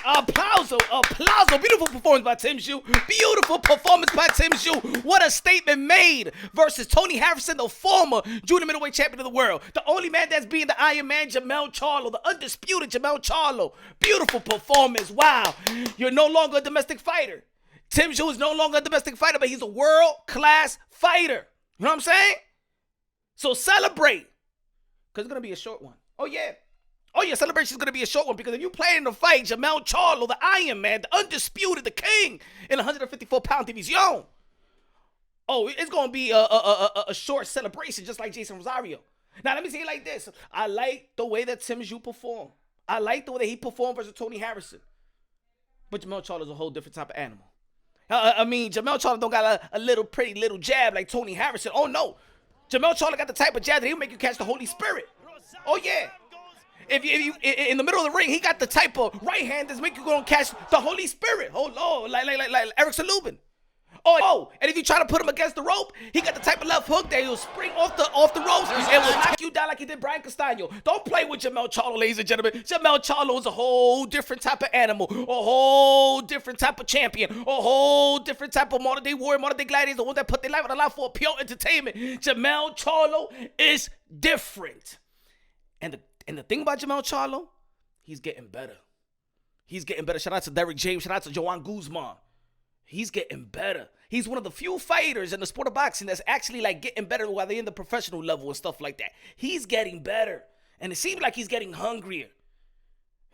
Applause. Beautiful performance by Tszyu. Beautiful performance by Tszyu. What a statement made versus Tony Harrison, the former junior middleweight champion of the world. The only man that's being the Iron Man, Jermell Charlo, the undisputed Jermell Charlo. Beautiful performance. Wow. You're no longer a domestic fighter. Tszyu is no longer a domestic fighter, but he's a world-class fighter. You know what I'm saying? So celebrate. Because it's going to be a short one. Oh, yeah, celebration is going to be a short one because if you play in the fight, Jermell Charlo, the Iron Man, the undisputed, the king in 154-pound division. Oh, it's going to be a short celebration just like Jason Rosario. Now, let me say it like this. I like the way that Tszyu performed. I like the way that he performed versus Tony Harrison. But Jermell Charlo is a whole different type of animal. Jermell Charlo don't got a little pretty little jab like Tony Harrison. Oh, no. Jermell Charlo got the type of jab that he'll make you catch the Holy Spirit. Oh, yeah. If you in the middle of the ring, he got the type of right hand that's make you go and catch the Holy Spirit. Oh, Lord, like Eric Salubin. Oh, and if you try to put him against the rope, he got the type of left hook that he'll spring off the ropes and will knock you down like he did Brian Castano. Don't play with Jermell Charlo, ladies and gentlemen. Jermell Charlo is a whole different type of animal, a whole different type of champion, a whole different type of modern-day warrior, modern-day gladiator, the one that put their life on the line for pure entertainment. Jermell Charlo is different. And the thing about Jermell Charlo, he's getting better. He's getting better. Shout out to Derrick James. Shout out to Joanne Guzman. He's getting better. He's one of the few fighters in the sport of boxing that's actually like getting better while they're in the professional level and stuff like that. He's getting better. And it seems like he's getting hungrier.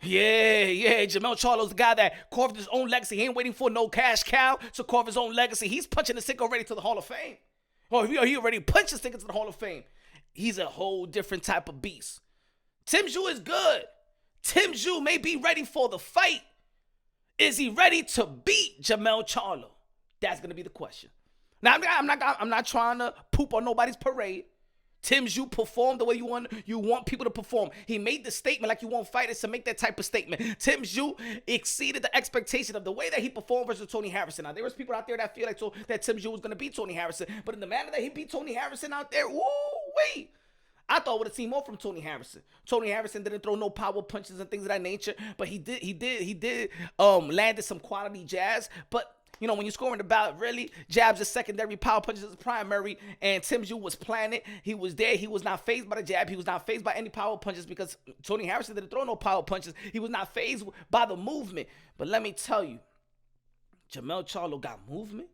Yeah. Jermell Charlo's the guy that carved his own legacy. He ain't waiting for no cash cow to carve his own legacy. He's punching the stick already to the Hall of Fame. Oh, he already punched the stick into the Hall of Fame. He's a whole different type of beast. Tszyu is good. Tszyu may be ready for the fight. Is he ready to beat Jermell Charlo? That's gonna be the question. Now I'm not trying to poop on nobody's parade. Tszyu performed the way you want people to perform. He made the statement like you want fighters to make that type of statement. Tszyu exceeded the expectation of the way that he performed versus Tony Harrison. Now there was people out there that feel like that Tszyu was gonna beat Tony Harrison, but in the manner that he beat Tony Harrison out there, woo-wee. I thought I would have seen more from Tony Harrison. Tony Harrison didn't throw no power punches and things of that nature, but he did landed some quality jabs. But you know, when you're scoring the bout, really, jabs is secondary, power punches is primary, and Tszyu was planted. He was there. He was not fazed by the jab. He was not fazed by any power punches because Tony Harrison didn't throw no power punches. He was not fazed by the movement. But let me tell you, Jermell Charlo got movement,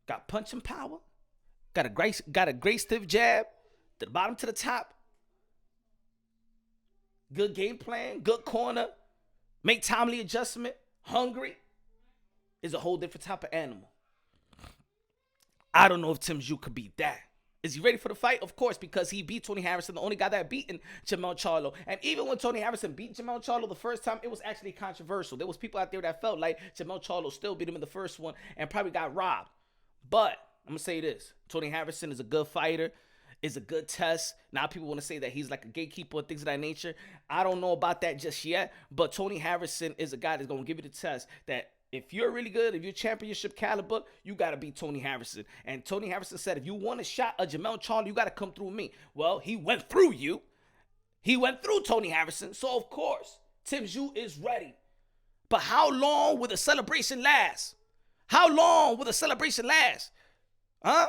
got punching power, got a great stiff jab. To the bottom to the top. Good game plan, good corner, make timely adjustment, hungry. Is a whole different type of animal. I don't know if Tszyu could beat that. Is he ready for the fight? Of course, because he beat Tony Harrison, the only guy that beaten Jermell Charlo. And even when Tony Harrison beat Jermell Charlo the first time, it was actually controversial. There was people out there that felt like Jermell Charlo still beat him in the first one and probably got robbed. But I'm going to say this. Tony Harrison is a good fighter. Is a good test. Now people want to say that he's like a gatekeeper and things of that nature. I don't know about that just yet, but Tony Harrison is a guy that's going to give you the test that if you're really good, if you're championship caliber, you got to beat Tony Harrison. And Tony Harrison said, if you want a shot at Jermell Charlo, you got to come through me. Well, he went through you. He went through Tony Harrison. So, of course, Tszyu is ready. But how long will the celebration last? How long will the celebration last? Huh?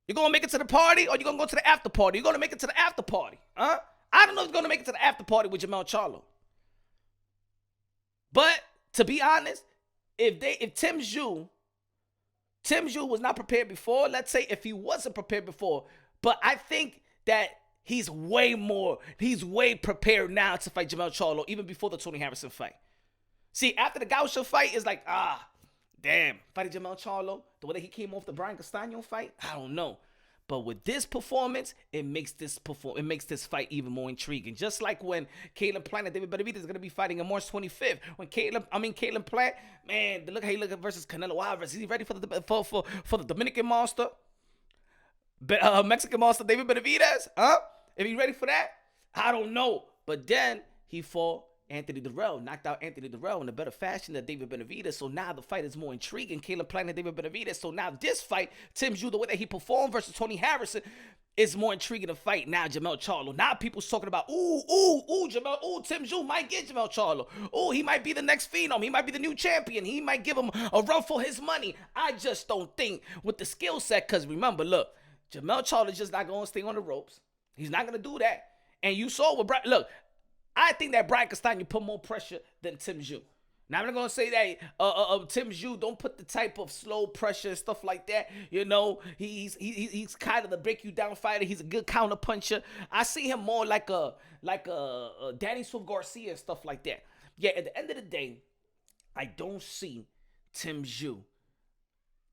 You gonna make it to the party or you gonna go to the after party? You gonna make it to the after party, huh? I don't know if you're gonna make it to the after party with Jermell Charlo. But to be honest, if Tszyu was not prepared before, let's say if he wasn't prepared before, but I think that he's way prepared now to fight Jermell Charlo, even before the Tony Harrison fight. See, after the Gausha fight, it's like, damn, fighting Jermell Charlo, the way that he came off the Brian Castano fight, I don't know. But with this performance, it makes this fight even more intriguing. Just like when Caleb Plant and David Benavidez is going to be fighting on March 25th. When Caleb Plant, man, look how he looking versus Canelo Alvarez. Is he ready for the Dominican monster? Mexican monster David Benavidez? Huh? If he's ready for that, I don't know. But then he fought Anthony Durrell, knocked out Anthony Durrell in a better fashion than David Benavidez. So now the fight is more intriguing. Caleb Plant and David Benavidez. So now this fight, Tszyu, the way that he performed versus Tony Harrison, It's more intriguing to fight now, Jermell Charlo. Now people's talking about, Tszyu might get Jermell Charlo. Ooh, he might be the next phenom. He might be the new champion. He might give him a run for his money. I just don't think with the skill set, because remember, look, Jermell Charlo is just not going to stay on the ropes. He's not going to do that. And you saw what Brian, look, I think that Brian Castano put more pressure than Tszyu. Now, I'm not going to say that Tszyu don't put the type of slow pressure and stuff like that. You know, he's kind of the break you down fighter. He's a good counter puncher. I see him more like a Danny Swift Garcia and stuff like that. Yeah, at the end of the day, I don't see Tszyu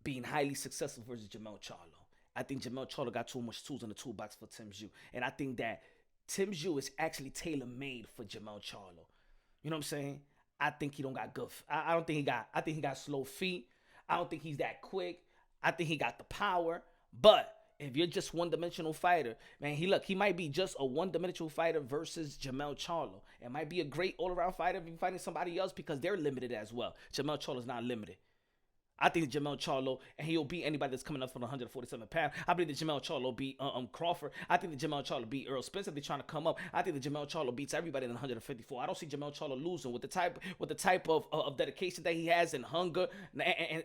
being highly successful versus Jermell Charlo. I think Jermell Charlo got too much tools in the toolbox for Tszyu. And I think that Tszyu is actually tailor-made for Jermell Charlo. You know what I'm saying? I think he don't got good. I don't think he got. I think he got slow feet. I don't think he's that quick. I think he got the power. But if you're just one-dimensional fighter, man, he might be just a one-dimensional fighter versus Jermell Charlo. It might be a great all-around fighter if you're fighting somebody else because they're limited as well. Jermell Charlo's not limited. I think Jermell Charlo, and he'll beat anybody that's coming up from 147 pounds. I believe that Jermell Charlo beat Crawford. I think that Jermell Charlo beat Earl Spence if they're trying to come up. I think that Jermell Charlo beats everybody in 154. I don't see Jermell Charlo losing with the type of dedication that he has and hunger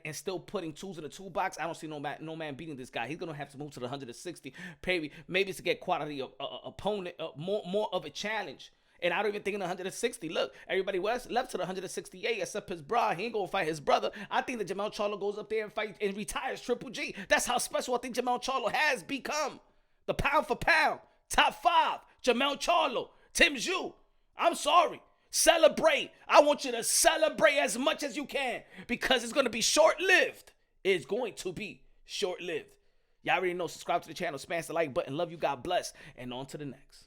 and still putting tools in the toolbox. I don't see no man beating this guy. He's gonna have to move to the 160. Maybe it's to get quality of opponent, more of a challenge. And I don't even think in the 160. Look, everybody left to the 168 except his bra. He ain't gonna fight his brother. I think that Jermell Charlo goes up there and fights and retires Triple G. That's how special I think Jermell Charlo has become. The pound for pound, top 5, Jermell Charlo, Tszyu. I'm sorry. Celebrate. I want you to celebrate as much as you can because it's gonna be short-lived. It's going to be short-lived. Y'all already know. Subscribe to the channel, smash the like button. Love you. God bless. And on to the next.